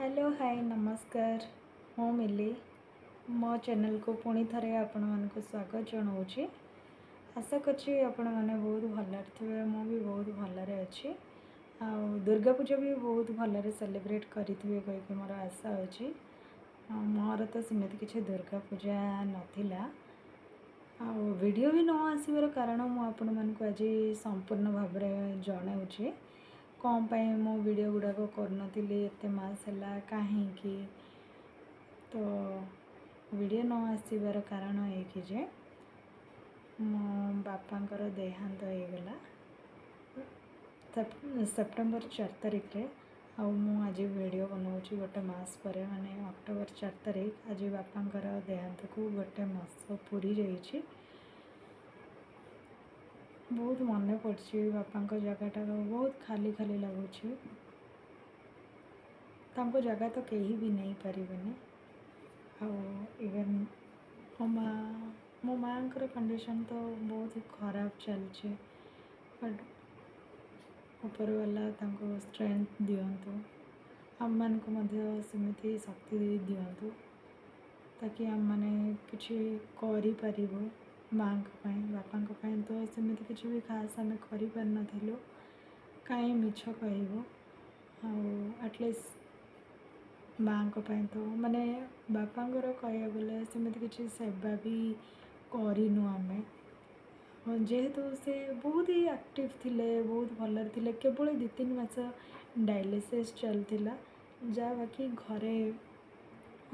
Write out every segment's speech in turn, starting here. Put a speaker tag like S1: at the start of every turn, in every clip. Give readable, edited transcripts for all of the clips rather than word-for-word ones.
S1: Hello hi नमस्कार मु मिली मो चैनल को पुणी थे आपण मान स्वागत जनाऊँगी। आशा करी आपण मैंने बहुत भल थे मु भी बहुत भलरे अच्छी आ दुर्गा पूजा भी बहुत भलरे सेलिब्रेट करें कहीकि मोर आशा अच्छी। मोर तो सेमती किसी दुर्गा पूजा नाला वीडियो भी न आसबार कारण मुझे आज संपूर्ण भाव जनाऊँगी कौन पाई मो वीडियो गुड़ाक करनली एत मास है कहीं तो वीडियो न आसबार कारण ये जे मो बापांकर देहांत होगला सेप्टेम्बर 4 तारिख रे आज वीडियो बनाऊँगी गोटे मस पर माने अक्टोबर 4 तारिख आज बापांकर देहांत को गोटे मास पूरी जाइए। बहुत मन पड़ी बापा जगटा बहुत खाली खाली लगुच जगह तो कहीं भी नहीं पारेनि इवेन मो माँ कंडीशन तो बहुत ही खराब चलছে बट ऊपर वाला स्ट्रेंथ दिंतु आम मान सेमती शक्ति दिंतु ताकि आम मैंने किसी करूँ माँ बापा तो सेमती किसी भी खास आम कर कहीं मिछ कहबू आटलिस्ट माँ तो माने बापांर कह गले सेमती किसी सेवा भी करूँ आम जेहेतु से बहुत ही एक्टिव थिले बहुत भलर थिले केवल 2-3 मास डायलिसिस चलता जहाँ बाकी घरे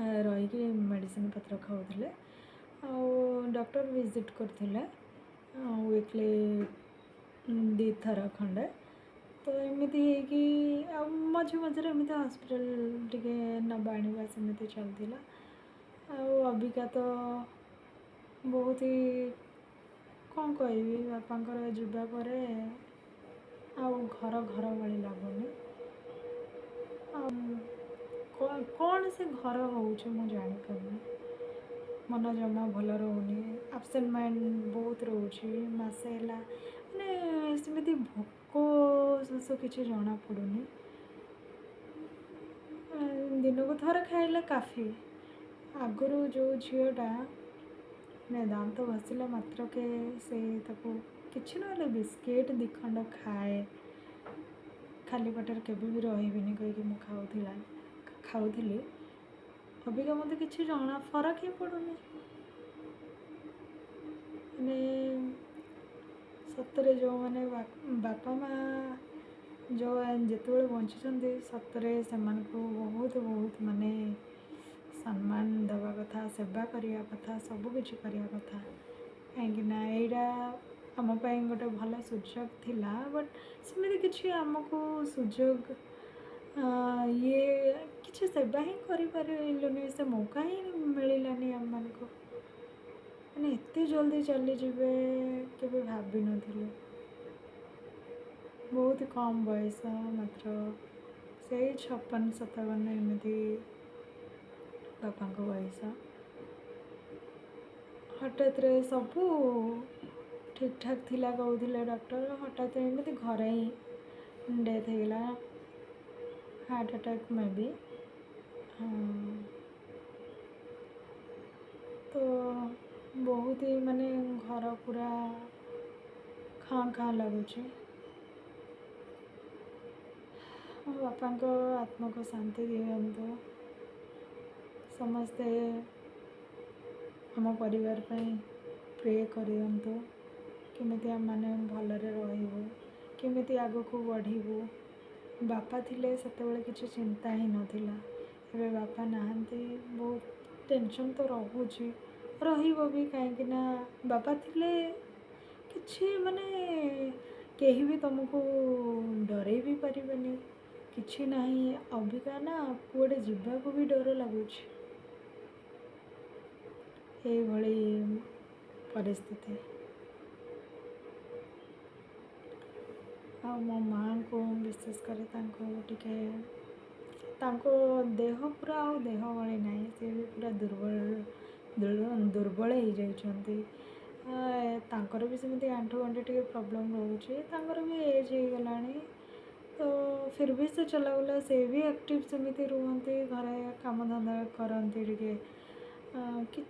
S1: रही मेडिसिन पत्र खाऊले डॉक्टर विजिट करते वीकली 2 थर खंडे तो एमती है मझे मझे एमती हॉस्पिटल टिके नबा आने सेमती चलता अबिका तो बहुत ही कौन कह बापांकर जावापर घर घर भाई लगुनि कौन से घर हो जापार मन जमा भल रोनी एब्सेंट माइंड बहुत रोचे मसे माने सेमती भोक शोष किसी जना पड़ूनी दिन को थर खाइले काफी आगु जो झीटा ने दांत घसला मात्र के से किसी ना बिस्किट 2 खंड खाए खाली पेटर केवे भी रही कहीकि खाऊली अबिका मत कि जना फरक ही पड़ूनी सतरे जो मैंने बापा माँ जो जिते बंची सतरे से बहुत बहुत माने सम्मान देवा कथा सेवा करने कथा सबकि करने कथा कहीं यहाँ आमपाई गोटे भल सुजोग थिला बट सेमती किसी आमको सुजोग ये किसी सेवा ही करें से मौका ही मिलानी आम मान मैंने एत जल्दी चली जावे केवे भाभी नी बहुत कम बयस मात्र से 56-57 एमती बापा बयस हठात सबू ठीक ठाक थिला कहते डॉक्टर हठात एमती घर ही डेथ होगला हार्ट अटैक में भी तो बहुत ही माने घर पूरा खाँ खाँ लगुच बापा को आत्मा को शांति दिंतु समस्ते आम परिवार प्रे करूँ केमी आम मैंने भलरे रही आग को बढ़ू बापा थिले सेतेबेले किसी चिंता ही नथिला एबे बापा नहांती बहुत टेंशन तो रोचे भी कहीं बापा थिले किसी माने कहीं भी तुमको डरे भी पारिबेनी किसी नहीं अबिका ना कुआडे जीवाको भी डर लगुच ये भली परिस्थिति मो माँ को विशेष कर देह पूरा देह भाई ना सी भी पूरा दुर्बल हो जाती भी सेमती आंठू गंठी टे प्रॉब्लम रोचे भी एज हो गलानी तो फिर भी से चलाबुला से भी एक्टिव सेमती रुहନ୍ତି घरे काम धंदा करती टिके कि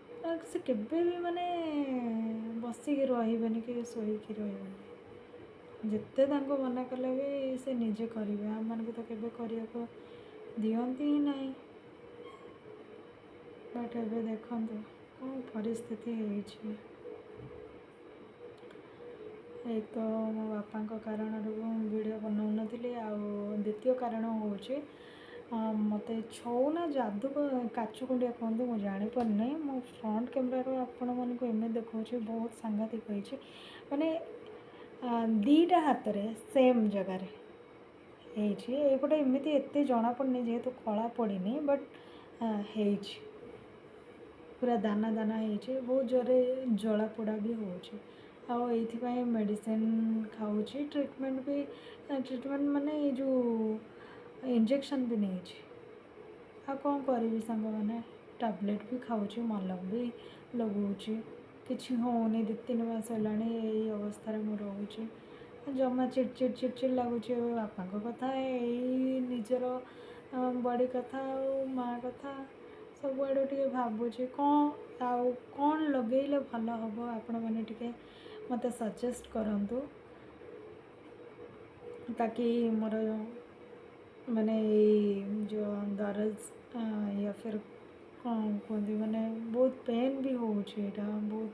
S1: से केबे भी माने बसिकी रहिबेनि कि शोइकी रहिबेनि जिते तांको मना कले भी से निजे करेंगे आम मानक तो केबे करिया को दियंती ही नहीं बट एबे देखंतु कौन परिस्थिति है। एक तो मो बापा कारण वीडियो बनाऊ नी द्वितीय कारण हूँ मत छौ ना जादू काचु कुंडिया कहते मुझे जापारे मो फ्रंट कैमेरा आपण मानक एम देखा बहुत सांघातिक होती माने दीटा हाथ में सेम जगार होपटे एमती एत जना पड़नी जेहेतु कला पड़नी बट है पूरा दाना दाना हो बहुत जोरे जलापोड़ा भी हो मेडिसिन खाऊँ ट्रीटमेंट माने जो इंजेक्शन भी नहीं आ कौन करी सांग मैंने टैबलेट भी खाऊँ मलम भी लगाऊँ किसी होनी 2-3 मास है यही अवस्था में रोचे जमा चिड़चिड़ चिड़चिड़ लगुच बापा कथा यही निजर बड़ी कथा माँ कथा सब आड़े टे भावुँ कौन आउ कौन लगेले भल हम आपण मैंने टे मत सजेस्ट करंतु ताकि मोर माने जो दर्द या फिर कौन कहते माने बहुत पेन भी होता बहुत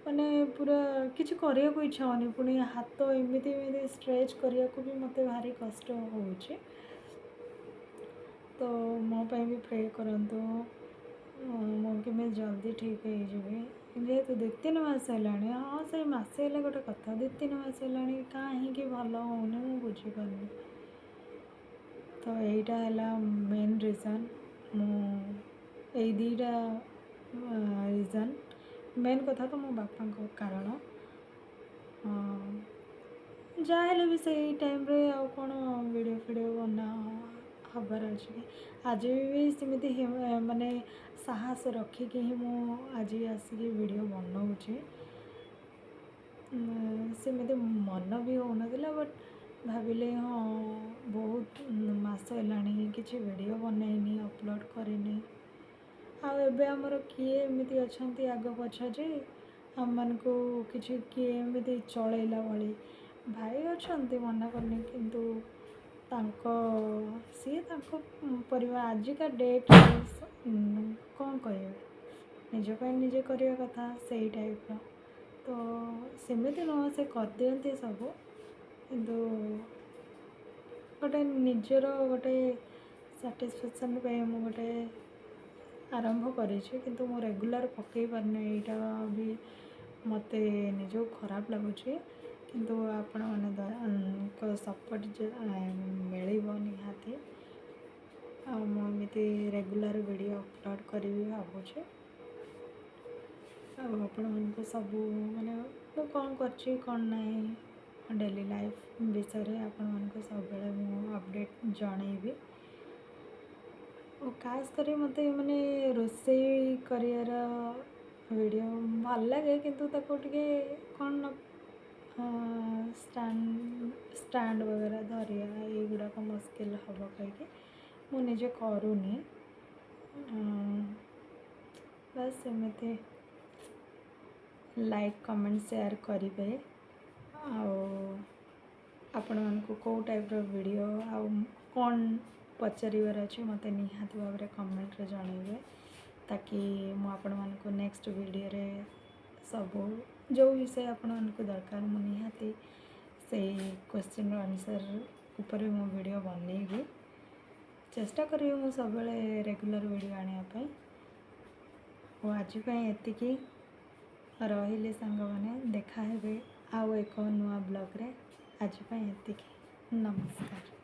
S1: माने पूरा किसी करने को इच्छा होनी पुणी हाथ एमती स्ट्रेच करने को भी मत भारी कष्ट हो तो मो भी प्रे करंतु मुझे जल्दी ठीक है जेहेतु 2-3 मास है हाँ से मसे गोटे कथा 2-3 मास है कहीं भल होनी मुझे बुझीपारनी तो यहीटा है मेन रीजन मु दीटा रीजन मेन कथा तो मो बापा कारण जहाँ भी से टाइम रे आ कौन वीडियो फीडियो बना हबार अच्छे आज भी सेमती माने साहस रखिकी ही मु आज आसिक वीडियो बनाऊँगी सेमती मन भी हो ना बट भाविले हाँ बहुत मास है किसी वीडियो बनईनी अपलोड करनी आबे आमर किए एमती अच्छा आग पछ जे आम मान को किसी किए एमती चलैला भाई भाई अच्छा मना करनी किंतु सी परिवार आजिका डेट कौन कह निजप निजे करने कथा से टाइप तो सेमती नुह से कर दिखती सब किंतु गोटे निजर गोटे साटिस्फैक्शन गोटे आरंभ करी किंतु मो रेगुलर पकई पारनी यहाँ भी मत निज खराब लगुच किंतु आपण मैंने सपोर्ट मिल निहाती आमती रेगुलर वीडियो अपलोड करी भावुचे आपण मन सब माने मु कौन कर कौन नहीं डेली लाइफ विषय रे आपण मन सब मु अपडेट जनइबी और खास कर मत मैंने रोसई कर वीडियो भल लगे किंतु ताको टिके कौन स्टैंड वगैरह धरिया युड़ाक मुस्किल हम कहीं मुझे करूनी बस एमती लाइक कमेंट शेयर करेंगे आपण मानक कौ टाइप वीडियो आउ कौन पचार अच्छे मत निहाती भाव में कमेंट रे जनइबे ताकि मुझे मानक नेक्स्ट वीडियो रे सब जो विषय आपण मानक दरकार मु निहाती से क्वेश्चन आंसर ऊपर मो वीडियो बनइबी चेष्टा करी मु सब रेगुलर वीडियो आने और आज एतिकी रहिले सांग माने देखा हेबे आउ एक नुआ ब्लॉग रे आज एतिकी नमस्कार।